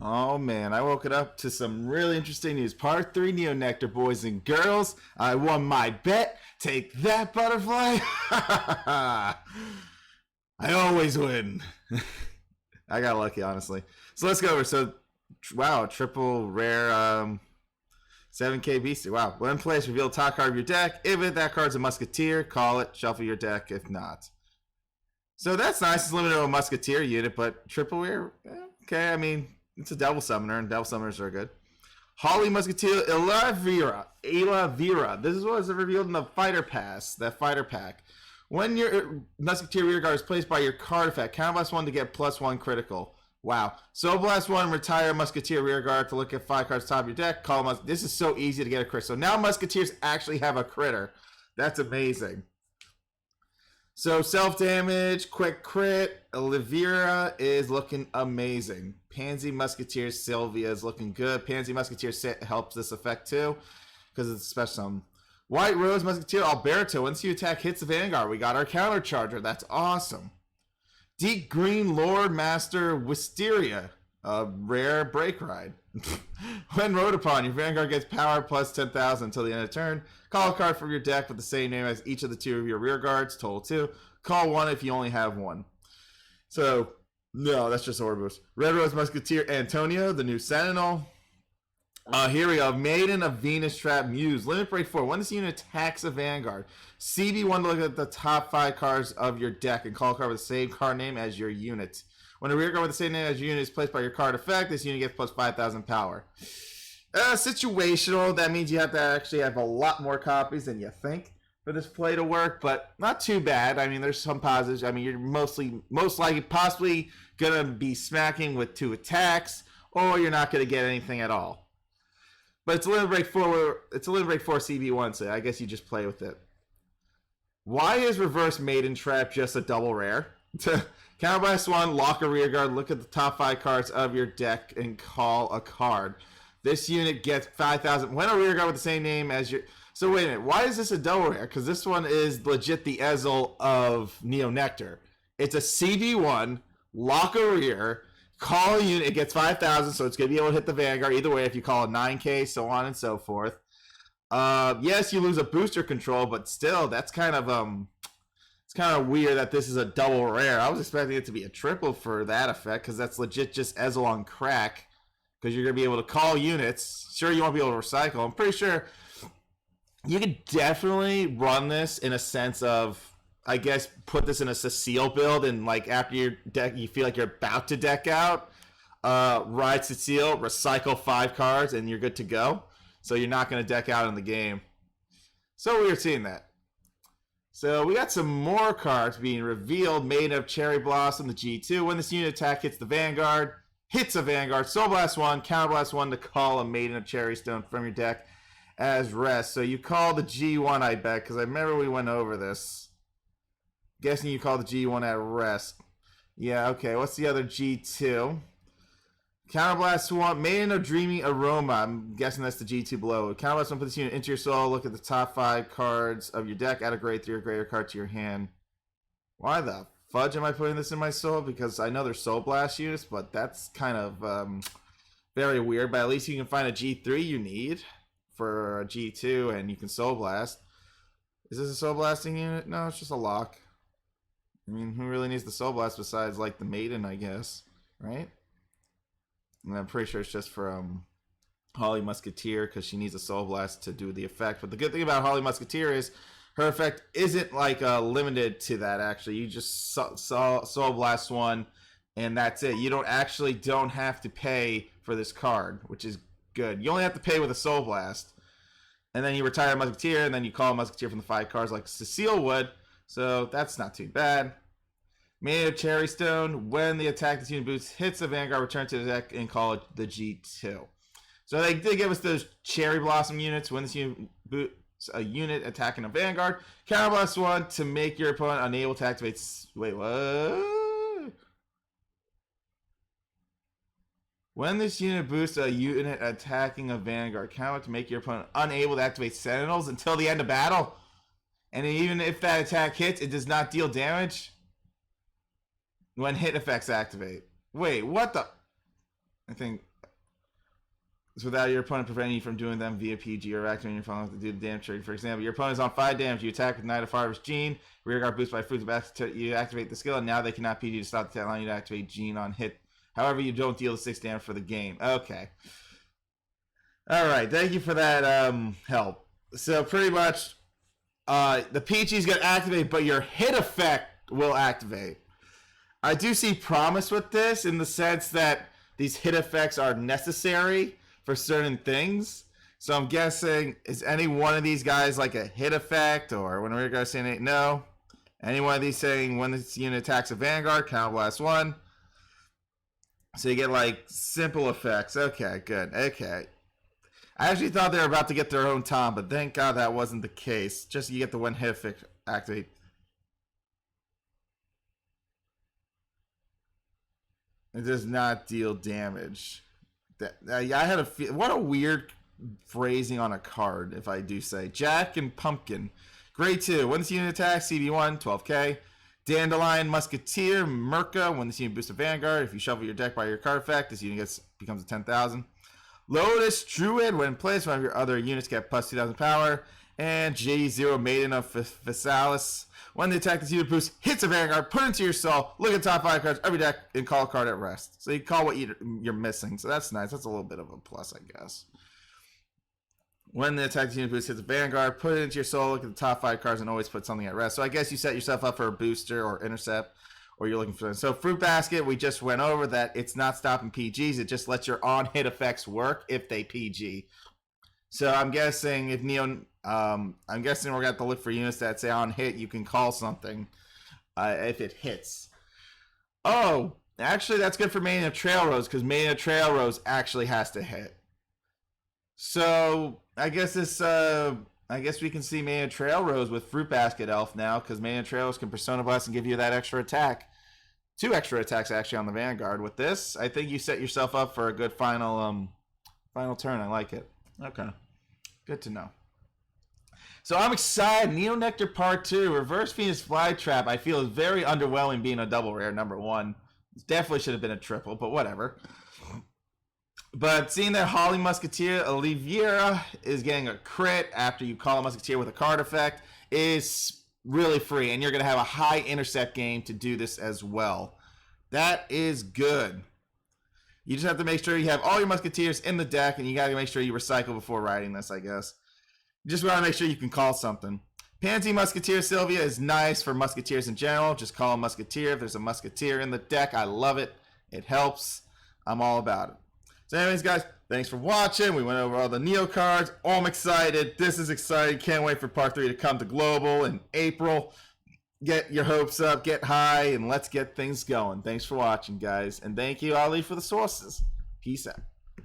Oh man, I woke it up to some really interesting news. Part 3 NECTAR, boys and girls. I won my bet. Take that, butterfly. I always win. I got lucky, honestly. So let's go over. So, wow, triple rare 7K beastie. Wow. When placed, reveal the top card of your deck. If that card's a musketeer, call it. Shuffle your deck if not. So that's nice. It's limited to a musketeer unit, but triple rare, okay. I mean, it's a devil summoner, and devil summoners are good. Holly Musketeer Elavira. This is what is revealed in the fighter pass, that fighter pack. When your Musketeer rearguard is placed by your card effect, counterblast 1 to get +1 critical. Wow. So blast 1, retire Musketeer rearguard to look at 5 cards top of your deck. Call This is so easy to get a crit. So now Musketeers actually have a critter. That's amazing. So self-damage, quick crit, Olivera is looking amazing. Pansy Musketeer Sylvia is looking good. Pansy Musketeer helps this effect too, because it's a special summon. White Rose Musketeer Alberto. Once you attack hits the Vanguard, we got our counter charger. That's awesome. Deep Green Lord Master Wisteria. A rare break ride. When rode upon, your Vanguard gets power plus 10,000 until the end of the turn. Call a card from your deck with the same name as each of the 2 of your rear guards, total 2. Call 1 if you only have 1. So, no, that's just Orbus. Red Rose Musketeer Antonio, the new Sentinel. Here we go. Maiden of Venus Trap Muse. Limit break 4. When this unit attacks a Vanguard, CB1 to look at the top 5 cards of your deck and call a card with the same card name as your unit. When a rear guard with the same name as your unit is placed by your card effect, this unit gets plus 5,000 power. Situational. That means you have to actually have a lot more copies than you think for this play to work, but not too bad. I mean, there's some positives. I mean, you're most likely possibly gonna be smacking with 2 attacks, or you're not gonna get anything at all. But it's a limit break 4. It's a limit break 4 CB1, so I guess you just play with it. Why is Reverse Maiden Trap just a double rare? Counterblast 1, lock a rear guard, look at the top 5 cards of your deck, and call a card. This unit gets 5,000. When a rear guard with the same name as your... So wait a minute, why is this a double rare? Because this one is legit the Ezel of NECTAR. It's a CB1, lock a rear, call a unit, it gets 5,000, so it's going to be able to hit the Vanguard. Either way, if you call a 9K, so on and so forth. Yes, you lose a booster control, but still, that's kind of... It's kind of weird that this is a double rare. I was expecting it to be a triple for that effect, because that's legit just Ezel on crack. Because you're going to be able to call units. Sure, you won't be able to recycle. I'm pretty sure you could definitely run this in a sense of, I guess, put this in a Cecile build, and like after your deck, you feel like you're about to deck out, ride Cecile, recycle 5 cards, and you're good to go. So you're not going to deck out in the game. So weird seeing that. So we got some more cards being revealed. Maiden of Cherry Blossom, the G2. When this unit attack hits the Vanguard, hits a Vanguard, Soul Blast 1, Counterblast 1 to call a Maiden of Cherry Stone from your deck as rest. So you call the G1, I bet, because I remember we went over this. Guessing you call the G1 at rest. Yeah, okay. What's the other G2? Counterblast 1, Maiden of Dreamy Aroma. I'm guessing that's the G2 below. Counterblast 1, put this unit into your soul. Look at the top 5 cards of your deck. Add a grade 3 or greater card to your hand. Why the fudge am I putting this in my soul? Because I know there's Soul Blast units, but that's kind of very weird. But at least you can find a G3 you need for a G2, and you can Soul Blast. Is this a Soul Blasting unit? No, it's just a lock. I mean, who really needs the Soul Blast besides, like, the Maiden, I guess, right? And I'm pretty sure it's just for Holly Musketeer, because she needs a Soul Blast to do the effect. But the good thing about Holly Musketeer is her effect isn't like limited to that, actually. You just Soul Blast 1, and that's it. You don't have to pay for this card, which is good. You only have to pay with a Soul Blast. And then you retire a Musketeer, and then you call a Musketeer from the 5 cards like Cecile would. So that's not too bad. Maiden of Cherry Stone. When the attack this unit boosts hits a Vanguard, return to the deck and call it the G2. So they did give us those Cherry Blossom units. When this unit boosts a unit attacking a Vanguard, Counterblast 1 to make your opponent unable to activate... Wait, what? When this unit boosts a unit attacking a Vanguard, counter to make your opponent unable to activate Sentinels until the end of battle. And even if that attack hits, it does not deal damage when hit effects activate. Wait, what the... I think it's without your opponent preventing you from doing them via PG or activating your opponent to do the damage trade. For example, your opponent is on 5 damage. You attack with Knight of Fire with Gene. Rear guard boost by fruits of basket. You activate the skill, and now they cannot PG to stop the attack, allowing you to activate Gene on hit. However, you don't deal the 6 damage for the game. Okay. All right. Thank you for that help. So pretty much, the PG is going to activate, but your hit effect will activate. I do see promise with this in the sense that these hit effects are necessary for certain things. So I'm guessing, is any one of these guys like a hit effect, or when we're going to say no? Any one of these saying when this unit attacks a Vanguard, count blast 1. So you get like simple effects. Okay, good. Okay. I actually thought they were about to get their own Tom, but thank God that wasn't the case. Just you get the one hit effect activate. It does not deal damage. I had a feel. What a weird phrasing on a card, if I do say. Jack and Pumpkin. Grade 2. When this unit attacks, CB1, 12k. Dandelion, Musketeer, Merca. When this unit boosts a Vanguard, if you shuffle your deck by your card effect, this unit becomes a 10,000. Lotus, Druid. When in place, one of your other units get plus 2,000 power. And J0, Maiden of Physalis. When the attack this unit boost hits a Vanguard, put it into your soul, look at the top 5 cards, every deck, and call a card at rest. So you call what you're missing. So that's nice. That's a little bit of a plus, I guess. When the attack this unit boost hits a Vanguard, put it into your soul, look at the top 5 cards, and always put something at rest. So I guess you set yourself up for a booster or intercept, or you're looking for... So Fruit Basket, we just went over that it's not stopping PGs. It just lets your on-hit effects work if they PG. So I'm guessing if Neo... I'm guessing we're going to have to look for units that say on hit you can call something if it hits. Oh, actually that's good for Mania Trail Rose, because Mania Trail Rose actually has to hit. So I guess this I guess we can see Mania Trail Rose with Fruit Basket Elf now, because Mania Trail Rose can Persona Blast and give you that extra attack. 2 extra attacks actually on the Vanguard. With this, I think you set yourself up for a good final turn. I like it. Okay. Good to know. So I'm excited. Neo Nectar Part 2, Reverse Venus Flytrap, I feel is very underwhelming being a double rare, number 1. It definitely should have been a triple, but whatever. But seeing that Holly Musketeer Oliveira is getting a crit after you call a Musketeer with a card effect is really free, and you're going to have a high intercept game to do this as well. That is good. You just have to make sure you have all your Musketeers in the deck, and you got to make sure you recycle before riding this, I guess. You just want to make sure you can call something. Pansy Musketeer Sylvia is nice for Musketeers in general. Just call a Musketeer if there's a Musketeer in the deck. I love it. It helps. I'm all about it. So anyways, guys, thanks for watching. We went over all the Neo cards. Oh, I'm excited. This is exciting. Can't wait for Part 3 to come to Global in April. Get your hopes up, get high, and let's get things going. Thanks for watching, guys. And thank you, Ali, for the sources. Peace out.